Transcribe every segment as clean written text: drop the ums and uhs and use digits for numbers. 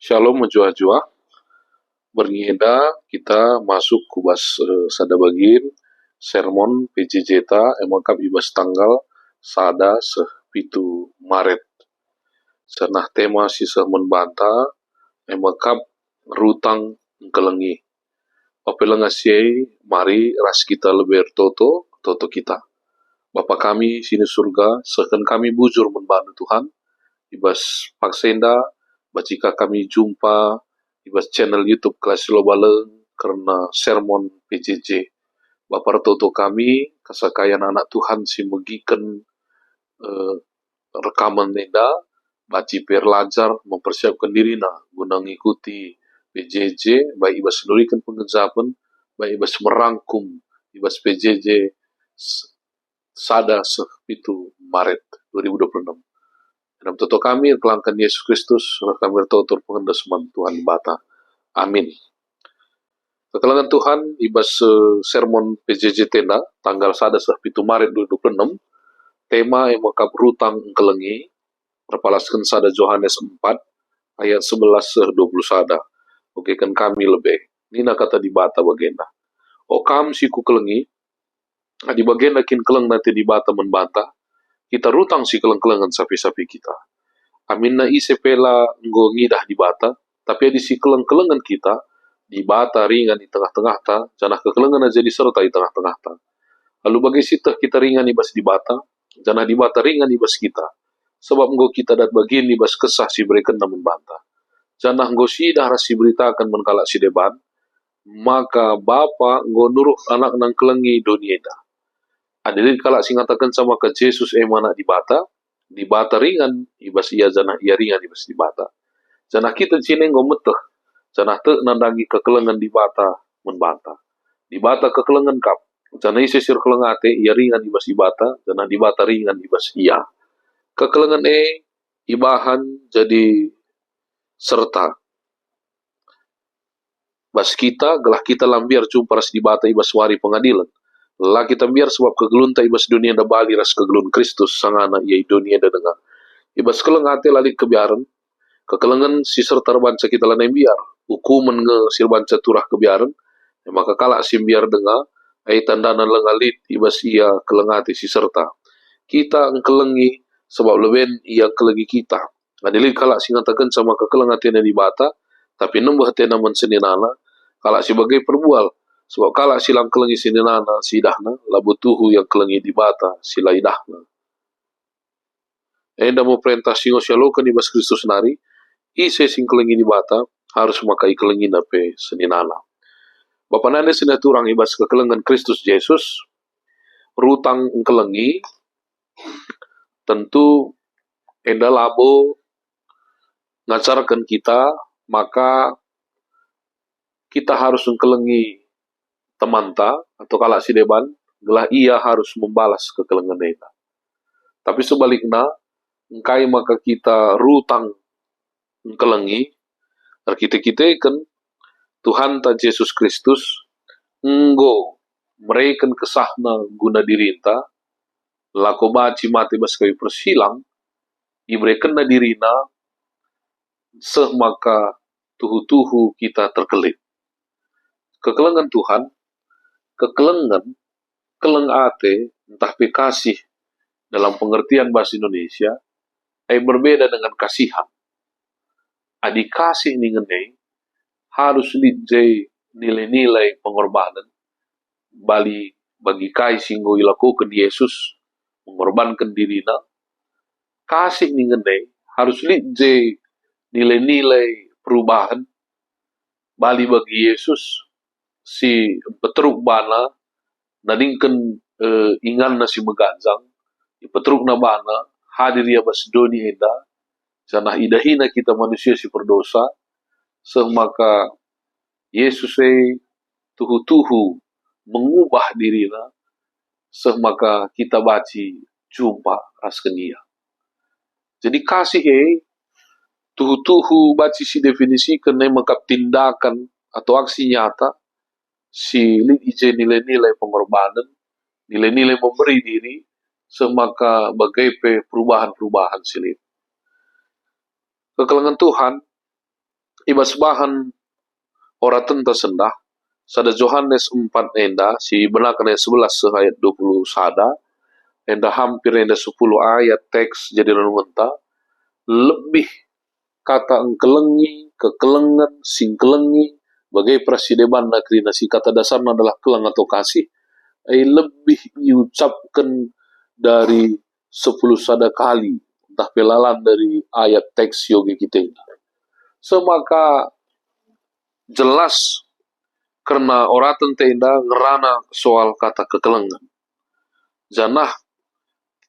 Shalom menjua-jua, berngeda kita masuk kubas sada bagin sermon PJJ ta emakap ibas tanggal sada pitu Maret. Senah tema si sermon banta emakap rutang kelengi. Apela ngasiai mari ras kita leber toto kita. Bapa kami sini surga, sehkan kami bujur membantu Tuhan, ibas paksenda, bacika kami jumpa ibas channel YouTube Kelas Lobaleng karena sermon PJJ. Bapak toto kami, kasakayan anak Tuhan si megikan rekaman nenda, baci perlajar mempersiapkan diri guna mengikuti PJJ, baik ibas nurikan pengejapan, baik ibas merangkum ibas PJJ sada sepitu Maret 2026. Dalam toto kami, kelangkan Yesus Kristus, kami bertutur pengendas Tuhan Bata. Amin. Kekelangan Tuhan, ibas sermon PJJ tenda, tanggal sada sepitu Maret 2026, tema yang makab rutang kelengi, perpalaskan sada Yohanes 4, ayat 11-20 sada. Oke, kan kami lebih. Nina kata di Bata bagenda. O kam siku kelengi, di bagenda kin keleng nanti di Bata membantah, kita rutang si keleng-kelengan sapi-sapi kita. Amin na ise pela nggo ngidah di Bata, tapi di si keleng-kelengan kita, di Bata ringan di tengah-tengah ta, janah kekelengan aja diserta di tengah-tengah ta. Lalu bagi sitah kita ringan ibas di Bata, janah di Bata ringan ibas kita. Sebab nggo kita dat bagian ibas kesah si berikan namun banta. Janah nggo sidah rasi beritakan menkalak si deban, maka Bapa nggo nuruh anak nang kelengi dunia dah. Adilin kalak singatakan sama ke Yesus emana di Bata ringan ibas ia janah ia ringan ibas di Bata. Janah kita cine nggo meteh, janah te nandangi kekelengan di Bata membanta. Di Bata kekelengan kap, janah isisir kelengate ia ringan ibas di Bata, janah di Bata ringan ibas ia. Kekelengan ibahan jadi serta. Bas kita gelah kita lambiar jumpa ras di Bata ibas wari pengadilan. Lah kita biar sebab kegelunta ibas dunia da bali ras kegelun Kristus sangana ia dunia da dengar. Ibas kelengate lalik kebiaran, kekelengan si serta banca kita lanai biar, hukuman nge sir banca turah kebiaran, maka kalak si biar dengar, ai tandanan lengalit ibas ia kelengate si serta. Kita engkelengi sebab leben ia kelengi kita. Adili kalak singatakan sama kekelengate di Bata, tapi nembah tena menseninana, kalak sebagai perbual, sebab kalak silang kelengi seninana sidahna, labu tuhu yang kelengi di Bata sila idahna. Enda mau perintah singo sialokan ibas Kristus nari, ise sing kelengi di Bata, harus makai kelengi nape seninana. Bapak nane sinaturang ibas kekelengan Kristus Yesus, rutang kelengi, tentu enda labo ngacarkan kita, maka kita harus mengkelengi temanta atau kalak si deban, gelah ia harus membalas kekelengan kita. Tapi sebaliknya, engkai maka kita rutang mengkelengi, kita kan Tuhan ta Yesus Kristus enggo mereka kesahna guna dirinta, lako baci mati bas kayu persilang, ibrekan na dirina, seh maka tuhu-tuhu kita terkelip. Kekelengan Tuhan, kekelengan, keleng ate, entah kasih dalam pengertian bahasa Indonesia, berbeda dengan kasihan. Adi kasih ningenei harus lijai nilai-nilai pengorbanan, bagi kai singgo ilakukan Yesus, mengorbankan dirina. Kasih ningenei harus lijai nilai-nilai perubahan, bagi Yesus, si petruk bana nadingken ingan na si meganjang petruk na bana hadir ya bas doni eda janah idahina kita manusia si berdosa semaka Yesus tuhu-tuhu mengubah dirina semaka kita baci jumpa rasken dia. Jadi kasih tuhu-tuhu baci si definisi kena mengkap tindakan atau aksi nyata si nilai-nilai pengorbanan, nilai-nilai memberi diri, semaka bagai perubahan-perubahan silih. Kekelengan Tuhan, ibas bahan ora tenta sendah, sada Yohanes 4 enda, si benakan ayat 11 ayat 20 sada, enda hampir enda 10 ayat teks jadi renungan ta, lebih kata engkelengi, kekelengan, singkelengi, bagai prasideban negeri nasi kata dasarnya adalah kelang atau kasih, lebih diucapkan dari 10 sada kali, entah pelalan dari ayat teks yogi kita ini. Semaka jelas karena oratan tenda ngerana soal kata kekelengan. Janah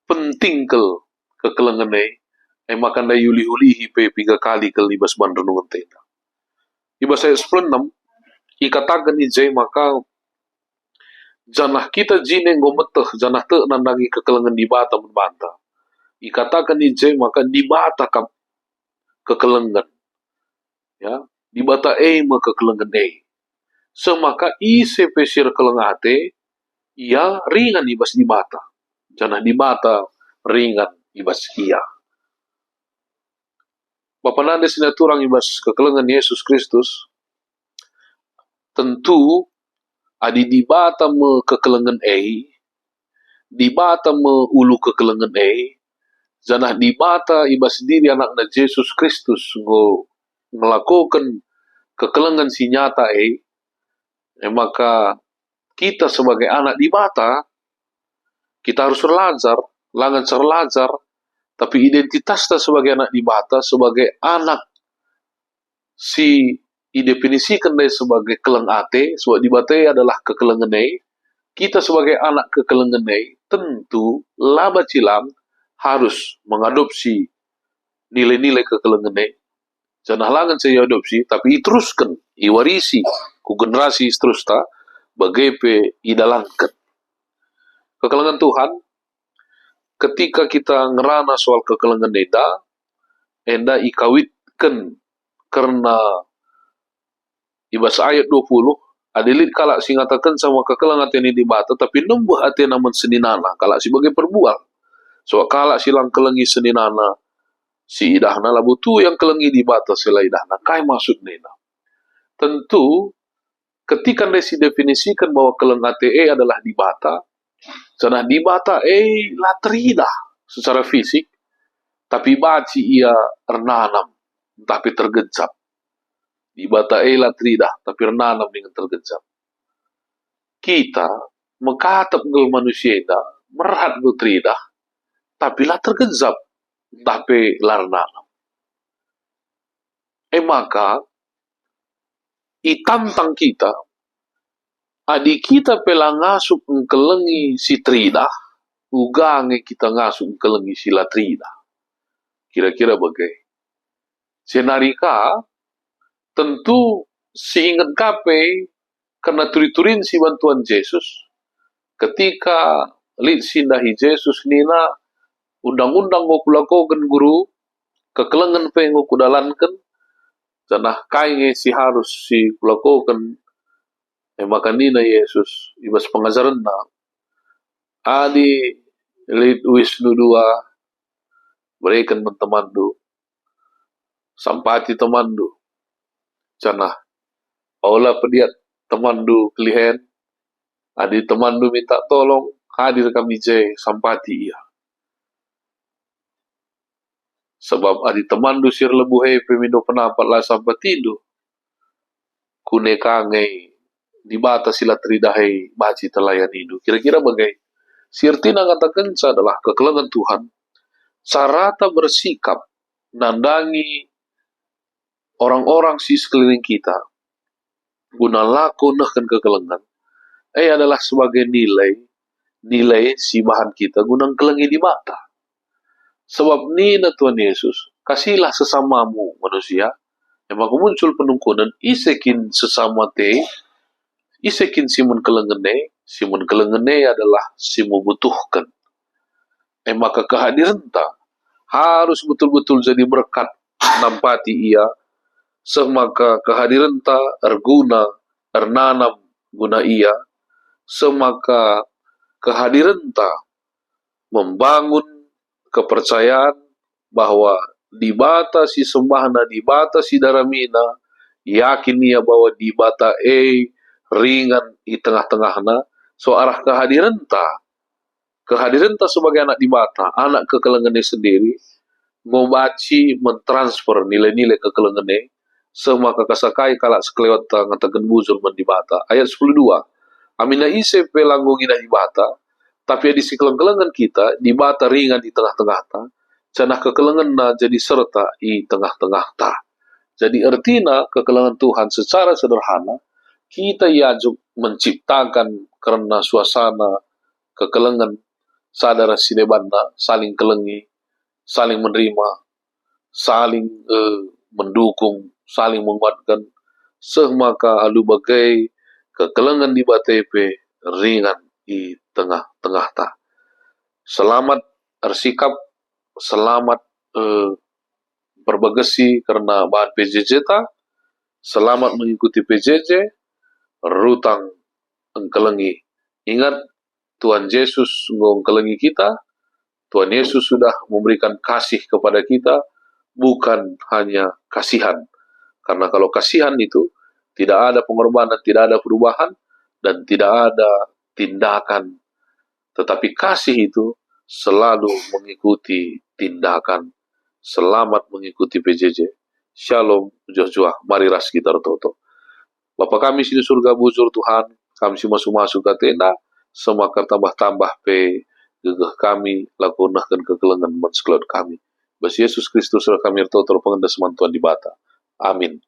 penting kel kekelengan makan da yuli-yulihi pe 3 kali kel ibas ban renungan tenda. Ibas ayat 16 ikatakan ijay maka janah kita jine ngometeh janah te nandangi kekelengan di bata membanta. Ikatakan ijay maka di bata kap kekelengan. Ya, di bata me kekelengan semaka ise pesir kelengate ia ringan ibas di bata. Janah di bata ringan ibas ia. Bapak nanda sinaturang ibas kekelengan Yesus Kristus tentu adi di bata me kekelengan di bata me ulu kekelengan janah di bata ibas diri anak na Yesus Kristus go melakukan kekelengan si nyata maka kita sebagai anak di bata kita harus belajar, langan serlajar, tapi identitasnya sebagai anak di bata, sebagai anak si didefinisikan dari sebagai keleng ate, sebab di bata adalah kekelengan kita sebagai anak kekelengan tentu laba cilam harus mengadopsi nilai-nilai kekelengan jangan langan saya adopsi, tapi teruskan, iwarisi ku generasi seterusnya, bagai idalankan. Kekelengan Tuhan, ketika kita ngerana soal kekelengan enda ikawitkan karena ibas ayat 20, adilit kalak singatakan sama kekelengan ini di bata, tapi nembuh hati namun seninana, kalak sebagai perbual. So kalak silang kelengi seninana, si idahna labu tu yang kelengi di bata sila idahna, kai maksud nena. Tentu, ketika desi definisikan bahwa keleng ate adalah di bata, janah di bata latrida secara fisik, tapi baci ia renanam, tapi tergejap. Di bata latrida, tapi renanam dengan tergejap. Kita mengkatap gel manusia merhat gel trida, tapi lah tergejap, tapi lah renanam. Maka, itantang kita, adi kita pela ngasup ngkelengi si trida, ugange kita ngasup ngkelengi si latrida. Kira-kira bagai. Senarika, tentu seingat kape, karena turi-turin si bantuan Yesus, ketika lid sindahi Yesus nina, undang-undang ngokulakogan guru, kekelengan pe ngokudalankan, janah kainge si harus si kulakogan, maka nina Yesus, ibas pengajaran na, adi lid wisnu dua, berikan mentemandu, sampati temandu, janah, olah pediat temandu kelihen, adi temandu minta tolong, hadir kami sampati ia. Sebab adi temandu sir lebuhe pemindo penapat lah sampatindo, kune kange di bata sila tridahai baci telayan hidup. Kira-kira bagai sirtina katakan adalah kekelengan Tuhan, sarata bersikap nandangi orang-orang si sekeliling kita, guna laku nahkan kekelengan, adalah sebagai nilai si bahan kita gunang kelengi di mata. Sebab nina Tuhan Yesus, kasihlah sesamamu manusia, maka muncul penungkunan, isekin sesama isekin simun kelengene adalah simu butuhkan. Maka kehadiran harus betul-betul jadi berkat nampati ia, semaka kehadiran erguna, ernanam guna ia, semaka kehadiran membangun kepercayaan bahwa di bata si sembahna, di bata si daramina, yakin ia bahwa di bata ringan di tengah-tengahna, so arah kehadiran ta sebagai anak di bata, anak kekelengane sendiri, ngobaci mentransfer nilai-nilai kekelengane, semaka kasakai kalak sekelewat ngatakan buzur men di bata. Ayat 12. Amina ise pelanggung ina di bata, tapi di kelengan kita, di bata ringan di tengah-tengah ta, cenah kekelengan na jadi serta di tengah-tengah ta. Jadi artinya kekelengan Tuhan secara sederhana, kita yajuk menciptakan karena suasana kekelengan sadara sinebanda, saling kelengi, saling menerima, saling mendukung, saling menguatkan, semaka alu bagai kekelengan di BTP ringan di tengah-tengah ta. Selamat bersikap, selamat berbagasi karena bahan PJJ ta, selamat mengikuti PJJ, rutang engkelengi. Ingat, Tuhan Yesus mengkelengi kita, Tuhan Yesus sudah memberikan kasih kepada kita, bukan hanya kasihan. Karena kalau kasihan itu, tidak ada pengorbanan, tidak ada perubahan, dan tidak ada tindakan. Tetapi kasih itu selalu mengikuti tindakan. Selamat mengikuti PJJ. Shalom, Joshua, mari ras kita toto. Bapa kami di surga bujur Tuhan, kami masuk-masuk ke tenda, semakin tambah-tambah pe gegah kami, lakunahkan kekelengan mensekelot kami. Bas Yesus Kristus kami totor pengendas mantuan di bata. Amin.